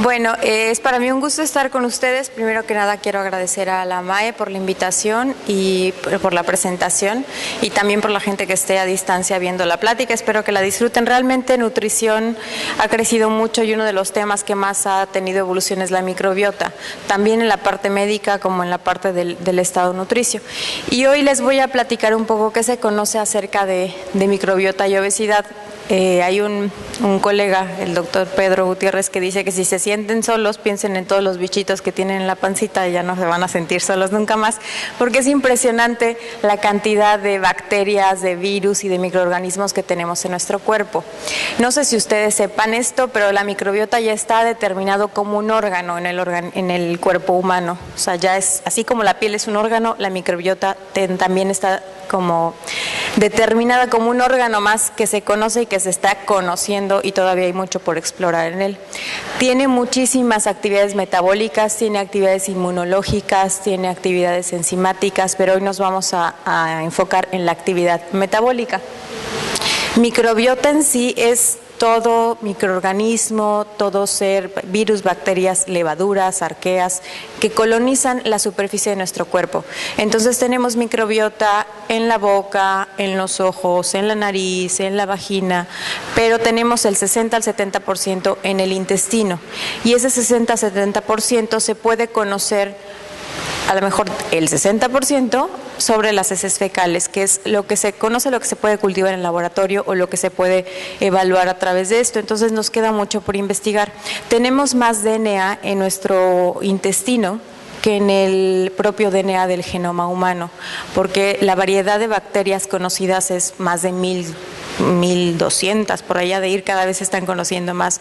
Bueno, es para mí un gusto estar con ustedes. Primero que nada quiero agradecer a la MAE por la invitación y por la presentación, y también por la gente que esté a distancia viendo la plática. Espero que la disfruten. Realmente nutrición ha crecido mucho y uno de los temas que más ha tenido evolución es la microbiota, también en la parte médica como en la parte del estado nutricio. Y hoy les voy a platicar un poco qué se conoce acerca de microbiota y obesidad. Hay un colega, el doctor Pedro Gutiérrez, que dice que si se sienten solos, piensen en todos los bichitos que tienen en la pancita y ya no se van a sentir solos nunca más, porque es impresionante la cantidad de bacterias, de virus y de microorganismos que tenemos en nuestro cuerpo. No sé si ustedes sepan esto, pero la microbiota ya está determinado como un órgano en el cuerpo humano. O sea, ya es, así como la piel es un órgano, la microbiota también está como determinada como un órgano más que se conoce y que se está conociendo, y todavía hay mucho por explorar en él. Tiene muchísimas actividades metabólicas, tiene actividades inmunológicas, tiene actividades enzimáticas, pero hoy nos vamos a enfocar en la actividad metabólica. Microbiota en sí es todo microorganismo, todo ser, virus, bacterias, levaduras, arqueas, que colonizan la superficie de nuestro cuerpo. Entonces tenemos microbiota en la boca, en los ojos, en la nariz, en la vagina, pero tenemos el 60 al 70% en el intestino. Y ese 60-70% se puede conocer, a lo mejor el 60%, sobre las heces fecales, que es lo que se conoce, lo que se puede cultivar en el laboratorio o lo que se puede evaluar a través de esto. Entonces nos queda mucho por investigar. Tenemos más DNA en nuestro intestino que en el propio DNA del genoma humano, porque la variedad de bacterias conocidas es más de 1200, por allá de ir, cada vez se están conociendo más.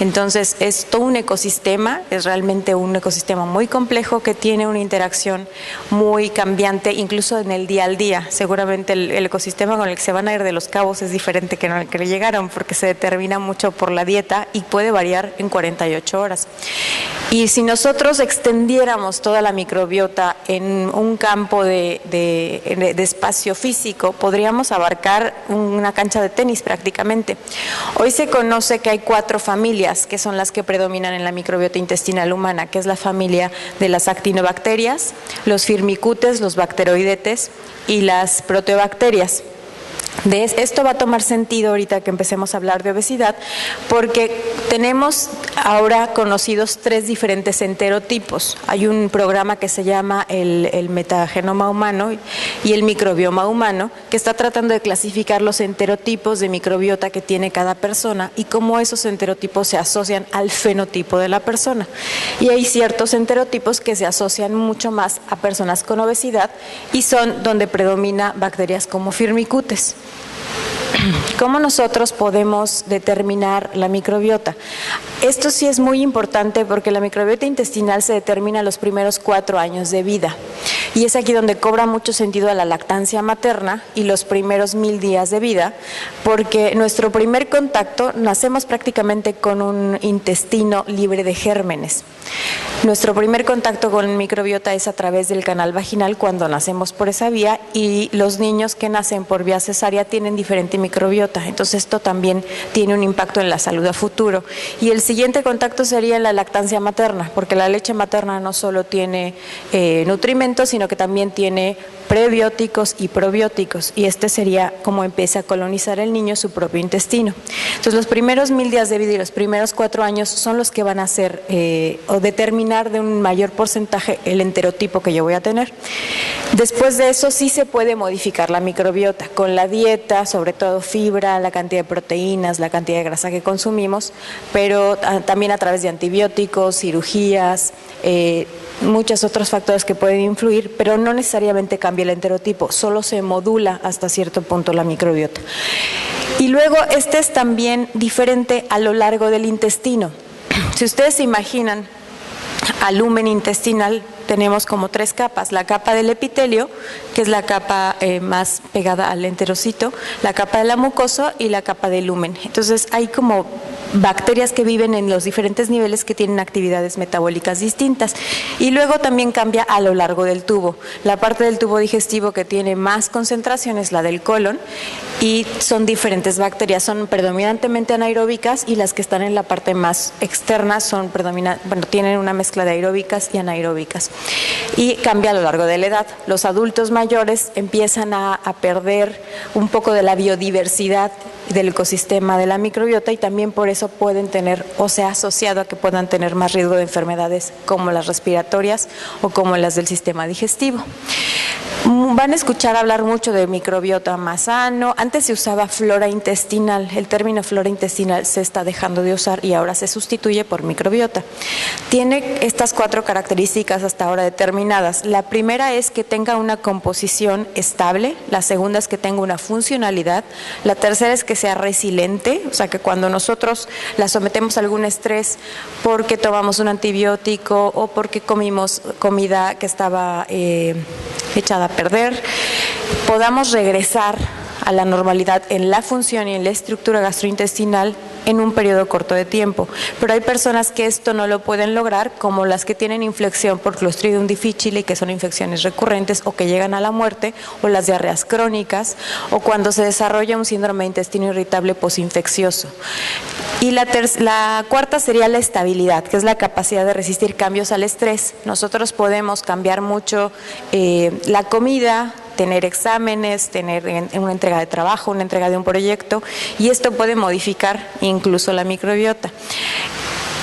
Entonces es todo un ecosistema, es realmente un ecosistema muy complejo que tiene una interacción muy cambiante, incluso en el día al día. Seguramente el ecosistema con el que se van a ir de Los Cabos es diferente que en el que le llegaron, porque se determina mucho por la dieta y puede variar en 48 horas. Y si nosotros extendiéramos toda la microbiota en un campo de espacio físico, podríamos abarcar una cancha de tenis prácticamente. Hoy se conoce que hay 4 familias que son las que predominan en la microbiota intestinal humana, que es la familia de las actinobacterias, los firmicutes, los bacteroidetes y las proteobacterias. Esto va a tomar sentido ahorita que empecemos a hablar de obesidad, porque tenemos ahora conocidos 3 diferentes enterotipos. Hay un programa que se llama el metagenoma humano y el microbioma humano, que está tratando de clasificar los enterotipos de microbiota que tiene cada persona y cómo esos enterotipos se asocian al fenotipo de la persona. Y hay ciertos enterotipos que se asocian mucho más a personas con obesidad y son donde predomina bacterias como firmicutes. ¿Cómo nosotros podemos determinar la microbiota? Esto sí es muy importante porque la microbiota intestinal se determina los primeros 4 años de vida. Y es aquí donde cobra mucho sentido a la lactancia materna y los primeros 1000 días de vida, porque nuestro primer contacto, nacemos prácticamente con un intestino libre de gérmenes. Nuestro primer contacto con microbiota es a través del canal vaginal cuando nacemos por esa vía, y los niños que nacen por vía cesárea tienen diferente microbiota. Entonces esto también tiene un impacto en la salud a futuro. Y el siguiente contacto sería la lactancia materna, porque la leche materna no solo tiene nutrimentos, sino que también tiene prebióticos y probióticos, y este sería como empieza a colonizar el niño su propio intestino. Entonces los primeros 1000 días de vida y los primeros 4 años son los que van a hacer o determinar de un mayor porcentaje el enterotipo que yo voy a tener. Después de eso sí se puede modificar la microbiota con la dieta, sobre todo fibra, la cantidad de proteínas, la cantidad de grasa que consumimos, pero también a través de antibióticos, cirugías, muchos otros factores que pueden influir, pero no necesariamente cambia el enterotipo, solo se modula hasta cierto punto la microbiota. Y luego este es también diferente a lo largo del intestino. Si ustedes se imaginan al lumen intestinal, tenemos como 3 capas: la capa del epitelio, que es la capa más pegada al enterocito, la capa de la mucosa y la capa del lumen. Entonces hay como bacterias que viven en los diferentes niveles que tienen actividades metabólicas distintas. Y luego también cambia a lo largo del tubo. La parte del tubo digestivo que tiene más concentración es la del colon y son diferentes bacterias, son predominantemente anaeróbicas y las que están en la parte más externa son tienen una mezcla de aeróbicas y anaeróbicas. Y cambia a lo largo de la edad. Los adultos mayores empiezan a perder un poco de la biodiversidad del ecosistema de la microbiota y también por eso pueden tener o se ha asociado a que puedan tener más riesgo de enfermedades como las respiratorias o como las del sistema digestivo. Van a escuchar hablar mucho de microbiota más sano. Antes se usaba flora intestinal. El término flora intestinal se está dejando de usar y ahora se sustituye por microbiota. Tiene estas 4 características hasta ahora determinadas. La primera es que tenga una composición estable. La segunda es que tenga una funcionalidad. La tercera es que sea resiliente, o sea que cuando nosotros la sometemos a algún estrés porque tomamos un antibiótico o porque comimos comida que estaba echada a perder, podamos regresar a la normalidad en la función y en la estructura gastrointestinal en un periodo corto de tiempo. Pero hay personas que esto no lo pueden lograr, como las que tienen infección por Clostridium difficile, que son infecciones recurrentes o que llegan a la muerte, o las diarreas crónicas, o cuando se desarrolla un síndrome de intestino irritable posinfeccioso. Y la cuarta sería la estabilidad, que es la capacidad de resistir cambios al estrés. Nosotros podemos cambiar mucho la comida, tener exámenes, tener una entrega de trabajo, una entrega de un proyecto, y esto puede modificar incluso la microbiota.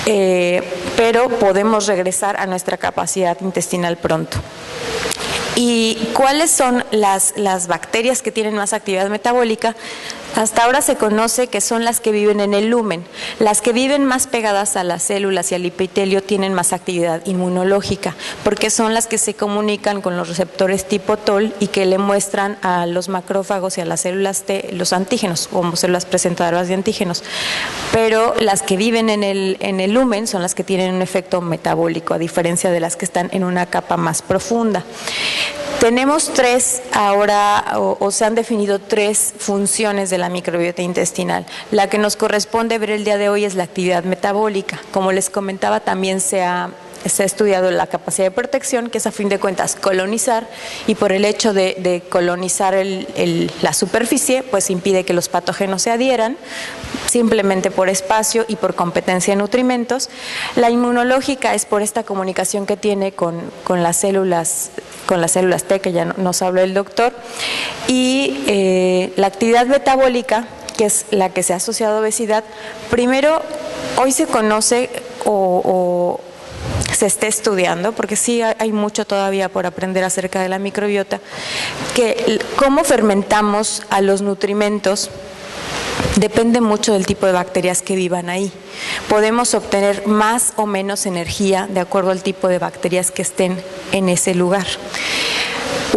Pero podemos regresar a nuestra capacidad intestinal pronto. ¿Y cuáles son las bacterias que tienen más actividad metabólica? Hasta ahora se conoce que son las que viven en el lumen. Las que viven más pegadas a las células y al epitelio tienen más actividad inmunológica, porque son las que se comunican con los receptores tipo TOL y que le muestran a los macrófagos y a las células T los antígenos, como células presentadoras de antígenos. Pero las que viven en el lumen son las que tienen un efecto metabólico, a diferencia de las que están en una capa más profunda. Tenemos 3 ahora, o se han definido 3 funciones de la microbiota intestinal. La que nos corresponde ver el día de hoy es la actividad metabólica. Como les comentaba, también se ha estudiado la capacidad de protección, que es a fin de cuentas colonizar, y por el hecho de colonizar la superficie, pues impide que los patógenos se adhieran, simplemente por espacio y por competencia de nutrimentos. La inmunológica es por esta comunicación que tiene con las células T, que ya nos habló el doctor, y la actividad metabólica, que es la que se ha asociado a obesidad. Primero, hoy se conoce o se está estudiando, porque sí hay mucho todavía por aprender acerca de la microbiota, que cómo fermentamos a los nutrimentos depende mucho del tipo de bacterias que vivan ahí. Podemos obtener más o menos energía de acuerdo al tipo de bacterias que estén en ese lugar.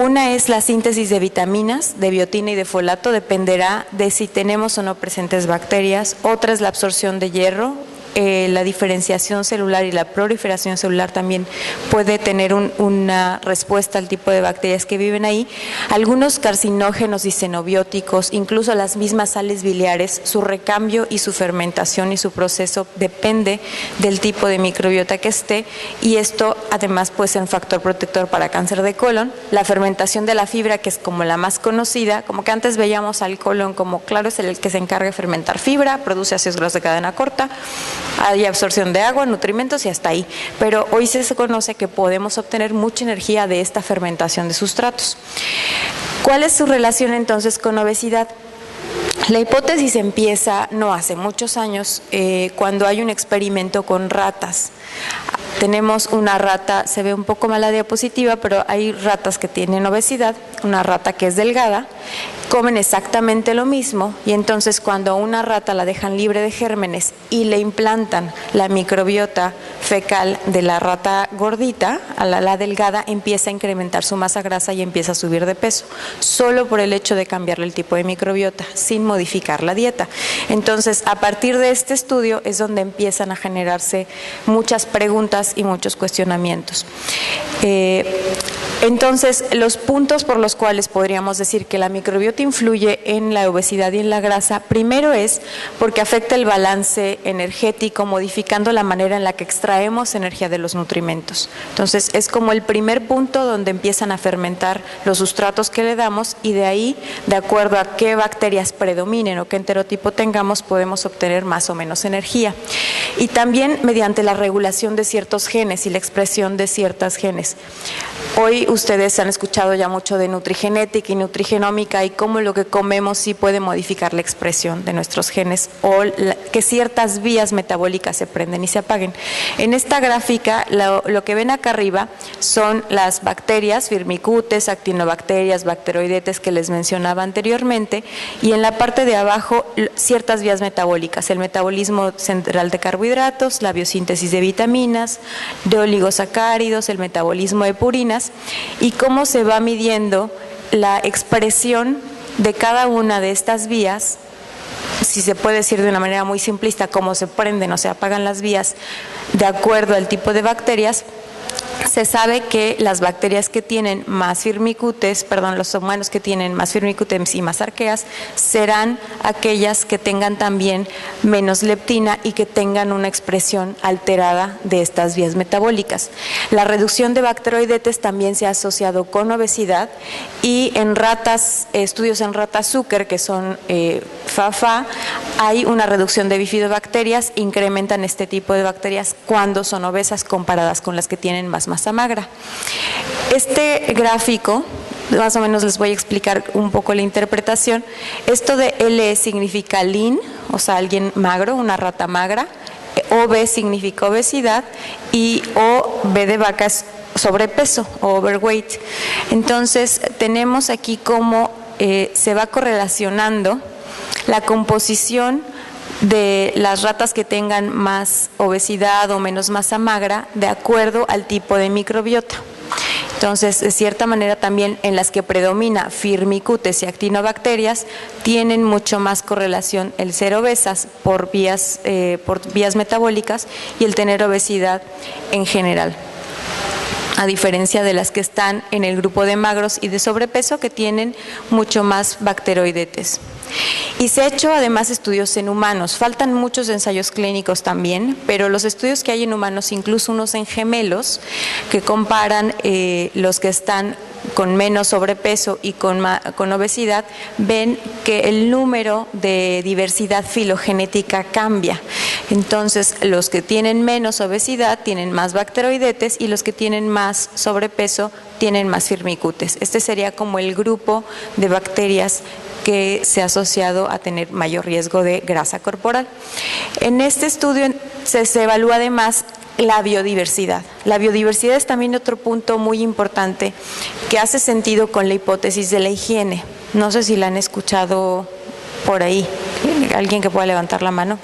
Una es la síntesis de vitaminas, de biotina y de folato, dependerá de si tenemos o no presentes bacterias. Otra es la absorción de hierro. La diferenciación celular y la proliferación celular también puede tener una respuesta al tipo de bacterias que viven ahí. Algunos carcinógenos y xenobióticos, incluso las mismas sales biliares, su recambio y su fermentación y su proceso depende del tipo de microbiota que esté, y esto además puede ser un factor protector para cáncer de colon. La fermentación de la fibra, que es como la más conocida, como que antes veíamos al colon como, claro, es el que se encarga de fermentar fibra, produce ácidos grasos de cadena corta, hay absorción de agua, nutrimentos y hasta ahí. Pero hoy se conoce que podemos obtener mucha energía de esta fermentación de sustratos. ¿Cuál es su relación entonces con obesidad? La hipótesis empieza no hace muchos años, cuando hay un experimento con ratas. Tenemos una rata, se ve un poco mal la diapositiva, pero hay ratas que tienen obesidad, una rata que es delgada, comen exactamente lo mismo, y entonces cuando a una rata la dejan libre de gérmenes y le implantan la microbiota fecal de la rata gordita, a la delgada, empieza a incrementar su masa grasa y empieza a subir de peso, solo por el hecho de cambiarle el tipo de microbiota, sin modificar la dieta. Entonces, a partir de este estudio es donde empiezan a generarse muchas preguntas y muchos cuestionamientos. Entonces, los puntos por los cuales podríamos decir que la microbiota microbiota influye en la obesidad y en la grasa, primero es porque afecta el balance energético, modificando la manera en la que extraemos energía de los nutrimentos. Entonces, es como el primer punto donde empiezan a fermentar los sustratos que le damos, y de ahí, de acuerdo a qué bacterias predominen o qué enterotipo tengamos, podemos obtener más o menos energía. Y también mediante la regulación de ciertos genes y la expresión de ciertos genes. Hoy ustedes han escuchado ya mucho de nutrigenética y nutrigenómica y cómo lo que comemos sí puede modificar la expresión de nuestros genes, o que ciertas vías metabólicas se prenden y se apaguen. En esta gráfica, lo que ven acá arriba son las bacterias, firmicutes, actinobacterias, bacteroidetes que les mencionaba anteriormente, y en la parte de abajo ciertas vías metabólicas, el metabolismo central de carbohidratos, la biosíntesis de vitaminas, de oligosacáridos, el metabolismo de purinas, y cómo se va midiendo la expresión de cada una de estas vías, si se puede decir de una manera muy simplista, cómo se prenden o se apagan las vías de acuerdo al tipo de bacterias. Se sabe que las bacterias que tienen más firmicutes, los humanos que tienen más firmicutes y más arqueas, serán aquellas que tengan también menos leptina y que tengan una expresión alterada de estas vías metabólicas. La reducción de bacteroidetes también se ha asociado con obesidad, y en ratas, estudios en ratas Zucker, que son FAFA, hay una reducción de bifidobacterias, incrementan este tipo de bacterias cuando son obesas comparadas con las que tienen más masa magra. Este gráfico, más o menos les voy a explicar un poco la interpretación. Esto de L significa lean, o sea, alguien magro, una rata magra. OB significa obesidad, y OB de vaca es sobrepeso o overweight. Entonces, tenemos aquí cómo se va correlacionando la composición de las ratas que tengan más obesidad o menos masa magra de acuerdo al tipo de microbiota. Entonces, de cierta manera también en las que predomina firmicutes y actinobacterias, tienen mucho más correlación el ser obesas por vías metabólicas y el tener obesidad en general, a diferencia de las que están en el grupo de magros y de sobrepeso, que tienen mucho más bacteroidetes. Y se ha hecho además estudios en humanos. Faltan muchos ensayos clínicos también, pero los estudios que hay en humanos, incluso unos en gemelos, que comparan los que están con menos sobrepeso y con obesidad, ven que el número de diversidad filogenética cambia. Entonces, los que tienen menos obesidad tienen más bacteroidetes, y los que tienen más sobrepeso tienen más firmicutes. Este sería como el grupo de bacterias que se ha asociado a tener mayor riesgo de grasa corporal. En este estudio se evalúa además la biodiversidad. La biodiversidad es también otro punto muy importante que hace sentido con la hipótesis de la higiene. No sé si la han escuchado por ahí. ¿Alguien que pueda levantar la mano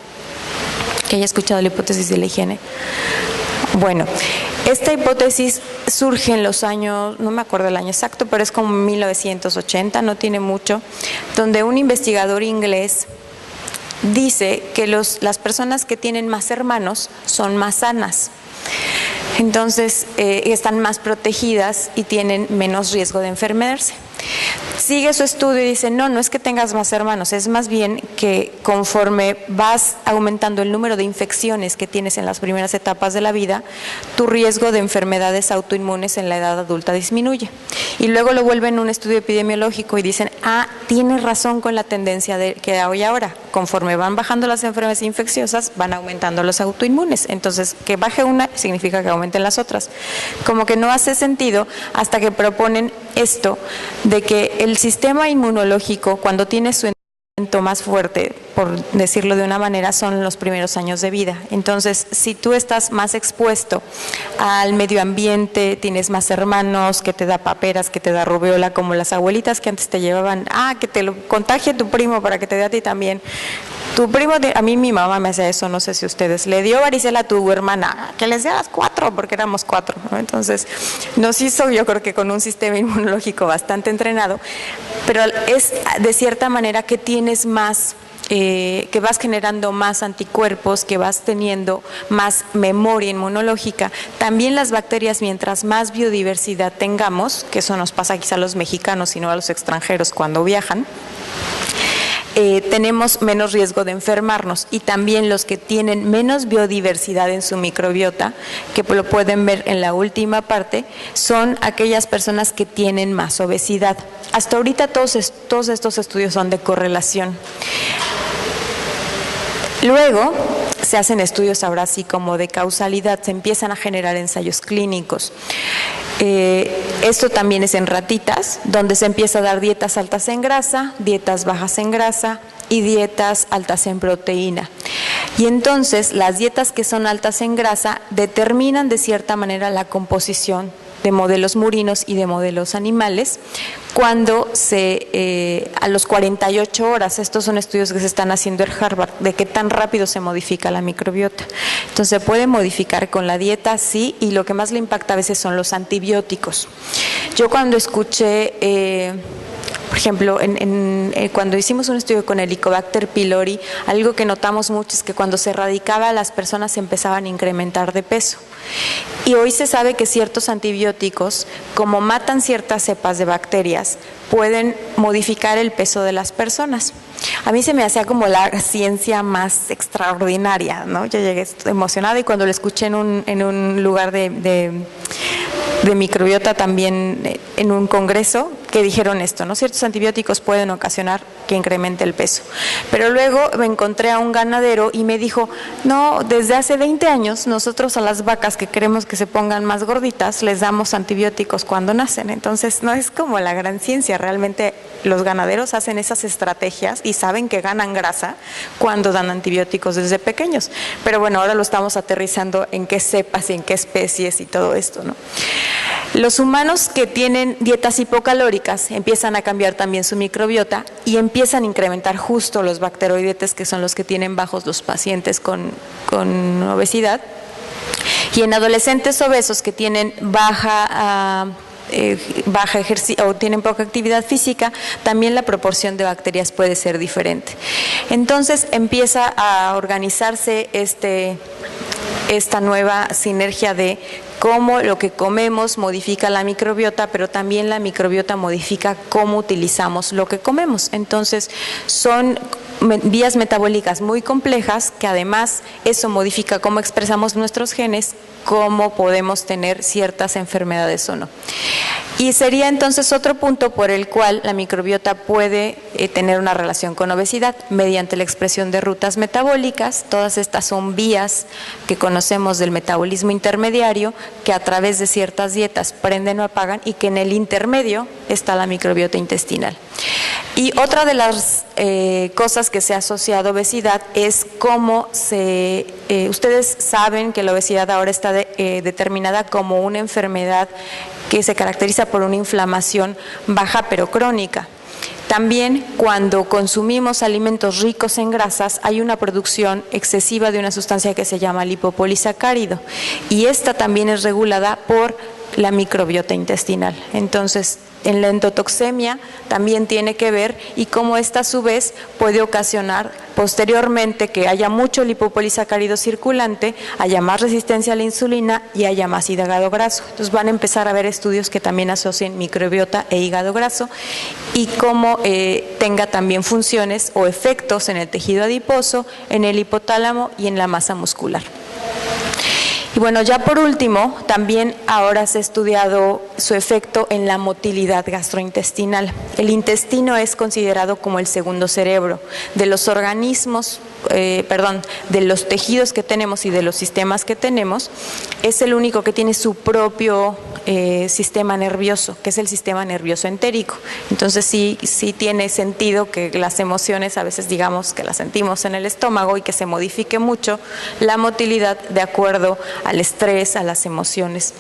que haya escuchado la hipótesis de la higiene? Bueno, esta hipótesis surge en los años, no me acuerdo el año exacto, pero es como 1980, no tiene mucho, donde un investigador inglés dice que las personas que tienen más hermanos son más sanas. Entonces, están más protegidas y tienen menos riesgo de enfermarse. Sigue su estudio y dice, no es que tengas más hermanos, es más bien que conforme vas aumentando el número de infecciones que tienes en las primeras etapas de la vida, tu riesgo de enfermedades autoinmunes en la edad adulta disminuye. Y luego lo vuelven un estudio epidemiológico y dicen, tienes razón con la tendencia que hay ahora. Conforme van bajando las enfermedades infecciosas, van aumentando los autoinmunes. Entonces, que baje una significa que aumenten las otras. Como que no hace sentido hasta que proponen esto de que el sistema inmunológico, cuando tiene su entrenamiento más fuerte, por decirlo de una manera, son los primeros años de vida. Entonces, si tú estás más expuesto al medio ambiente, tienes más hermanos, que te da paperas, que te da rubiola, como las abuelitas que antes te llevaban, que te lo contagie tu primo para que te dé a ti también. tu primo, a mí mi mamá me hacía eso, no sé si ustedes, le dio varicela a tu hermana, que les dé a las 4, porque éramos 4, ¿no? Entonces nos hizo, yo creo que con un sistema inmunológico bastante entrenado, pero es de cierta manera que tienes más, que vas generando más anticuerpos, que vas teniendo más memoria inmunológica. También las bacterias, mientras más biodiversidad tengamos, que eso nos pasa quizá a los mexicanos y no a los extranjeros cuando viajan, tenemos menos riesgo de enfermarnos, y también los que tienen menos biodiversidad en su microbiota, que lo pueden ver en la última parte, son aquellas personas que tienen más obesidad. Hasta ahorita todos estos estudios son de correlación. Luego se hacen estudios ahora sí como de causalidad, se empiezan a generar ensayos clínicos. Esto también es en ratitas, donde se empieza a dar dietas altas en grasa, dietas bajas en grasa y dietas altas en proteína. Y entonces las dietas que son altas en grasa determinan de cierta manera la composición de modelos murinos y de modelos animales cuando a los 48 horas, estos son estudios que se están haciendo en Harvard, de qué tan rápido se modifica la microbiota. Entonces se puede modificar con la dieta, sí, y lo que más le impacta a veces son los antibióticos. Yo cuando escuché, por ejemplo, cuando hicimos un estudio con Helicobacter pylori, algo que notamos mucho es que cuando se erradicaba, las personas empezaban a incrementar de peso. Y hoy se sabe que ciertos antibióticos, como matan ciertas cepas de bacterias, pueden modificar el peso de las personas. A mí se me hacía como la ciencia más extraordinaria, ¿no? Yo llegué emocionada, y cuando lo escuché en un lugar de microbiota también, en un congreso, que dijeron esto, ¿no? Ciertos antibióticos pueden ocasionar que incremente el peso. Pero luego me encontré a un ganadero y me dijo, no, desde hace 20 años nosotros a las vacas que queremos que se pongan más gorditas les damos antibióticos cuando nacen. Entonces no es como la gran ciencia, realmente los ganaderos hacen esas estrategias y saben que ganan grasa cuando dan antibióticos desde pequeños. Pero bueno, ahora lo estamos aterrizando en qué cepas y en qué especies y todo esto, ¿no? Los humanos que tienen dietas hipocalóricas empiezan a cambiar también su microbiota y empiezan a incrementar justo los bacteroidetes, que son los que tienen bajos los pacientes con obesidad. Y en adolescentes obesos que tienen baja ejercicio o tienen poca actividad física, también la proporción de bacterias puede ser diferente. Entonces empieza a organizarse esta nueva sinergia de cómo lo que comemos modifica la microbiota, pero también la microbiota modifica cómo utilizamos lo que comemos. Entonces son vías metabólicas muy complejas, que además eso modifica cómo expresamos nuestros genes, cómo podemos tener ciertas enfermedades o no. Y sería entonces otro punto por el cual la microbiota puede tener una relación con obesidad, mediante la expresión de rutas metabólicas. Todas estas son vías que conocemos del metabolismo intermediario, que a través de ciertas dietas prenden o apagan, y que en el intermedio está la microbiota intestinal. Y otra de las cosas que se ha asociado a obesidad es cómo ustedes saben que la obesidad ahora está determinada como una enfermedad que se caracteriza por una inflamación baja pero crónica. También cuando consumimos alimentos ricos en grasas hay una producción excesiva de una sustancia que se llama lipopolisacárido, y esta también es regulada por la microbiota intestinal. Entonces, en la endotoxemia también tiene que ver, y cómo esta a su vez puede ocasionar posteriormente que haya mucho lipopolisacárido circulante, haya más resistencia a la insulina y haya más hígado graso. Entonces van a empezar a haber estudios que también asocien microbiota e hígado graso, y cómo tenga también funciones o efectos en el tejido adiposo, en el hipotálamo y en la masa muscular. Y bueno, ya por último, también ahora se ha estudiado su efecto en la motilidad gastrointestinal. El intestino es considerado como el segundo cerebro de los organismos, de los tejidos que tenemos y de los sistemas que tenemos. Es el único que tiene su propio sistema nervioso, que es el sistema nervioso entérico. Entonces sí tiene sentido que las emociones a veces digamos que las sentimos en el estómago, y que se modifique mucho la motilidad de acuerdo al estrés, a las emociones.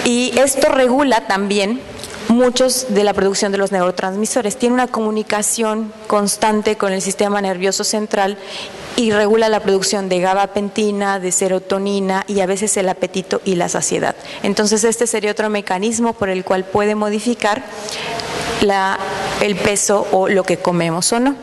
Y esto regula también muchos de la producción de los neurotransmisores. Tiene una comunicación constante con el sistema nervioso central y regula la producción de gabapentina, de serotonina y a veces el apetito y la saciedad. Entonces este sería otro mecanismo por el cual puede modificar el peso o lo que comemos o no.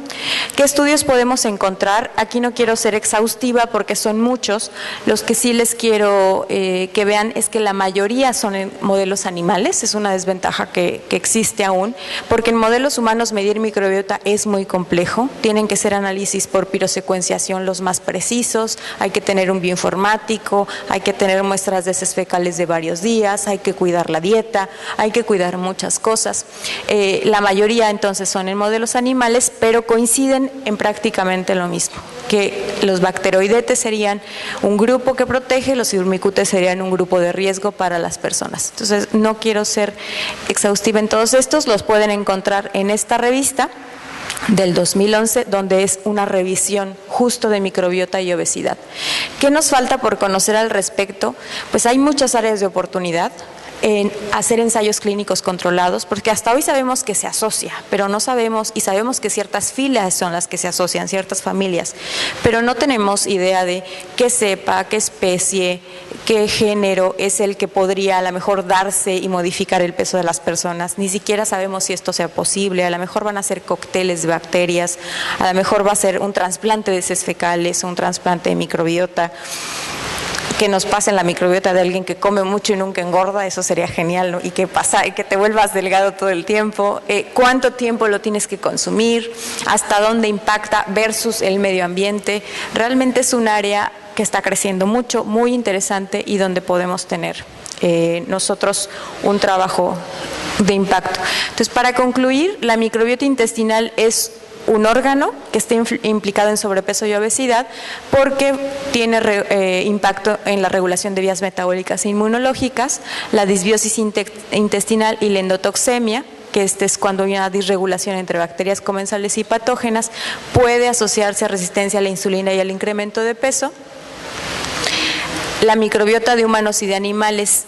¿Qué estudios podemos encontrar? Aquí no quiero ser exhaustiva porque son muchos. Los que sí les quiero que vean es que la mayoría son en modelos animales. Es una desventaja que existe aún, porque en modelos humanos medir microbiota es muy complejo. Tienen que ser análisis por pirosecuenciación los más precisos, hay que tener un bioinformático, hay que tener muestras de heces fecales de varios días, hay que cuidar la dieta, hay que cuidar muchas cosas. La mayoría entonces son en modelos animales, pero coinciden en prácticamente lo mismo, que los bacteroidetes serían un grupo que protege, los firmicutes serían un grupo de riesgo para las personas. Entonces no quiero ser exhaustiva en todos estos, los pueden encontrar en esta revista del 2011, donde es una revisión justo de microbiota y obesidad. ¿Qué nos falta por conocer al respecto? Pues hay muchas áreas de oportunidad en hacer ensayos clínicos controlados, porque hasta hoy sabemos que se asocia, pero no sabemos, y sabemos que ciertas filas son las que se asocian, ciertas familias, pero no tenemos idea de qué cepa, qué especie, qué género es el que podría a lo mejor darse y modificar el peso de las personas. Ni siquiera sabemos si esto sea posible. A lo mejor van a ser cócteles de bacterias, a lo mejor va a ser un trasplante de heces fecales, un trasplante de microbiota, que nos pasen la microbiota de alguien que come mucho y nunca engorda. Eso sería genial, ¿no? Y que te vuelvas delgado todo el tiempo. ¿Cuánto tiempo lo tienes que consumir? ¿Hasta dónde impacta versus el medio ambiente? Realmente es un área que está creciendo mucho, muy interesante, y donde podemos tener nosotros un trabajo de impacto. Entonces, para concluir, la microbiota intestinal es un órgano que está implicado en sobrepeso y obesidad porque tiene impacto en la regulación de vías metabólicas e inmunológicas, la disbiosis intestinal y la endotoxemia, que es cuando hay una disregulación entre bacterias comensales y patógenas, puede asociarse a resistencia a la insulina y al incremento de peso. La microbiota de humanos y de animales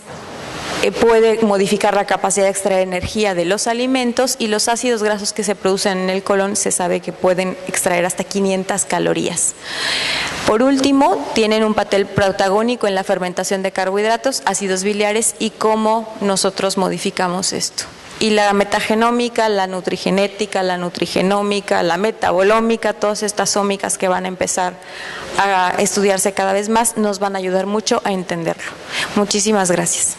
puede modificar la capacidad de extraer energía de los alimentos, y los ácidos grasos que se producen en el colon se sabe que pueden extraer hasta 500 calorías. Por último, tienen un papel protagónico en la fermentación de carbohidratos, ácidos biliares y cómo nosotros modificamos esto. Y la metagenómica, la nutrigenética, la nutrigenómica, la metabolómica, todas estas ómicas que van a empezar a estudiarse cada vez más, nos van a ayudar mucho a entenderlo. Muchísimas gracias.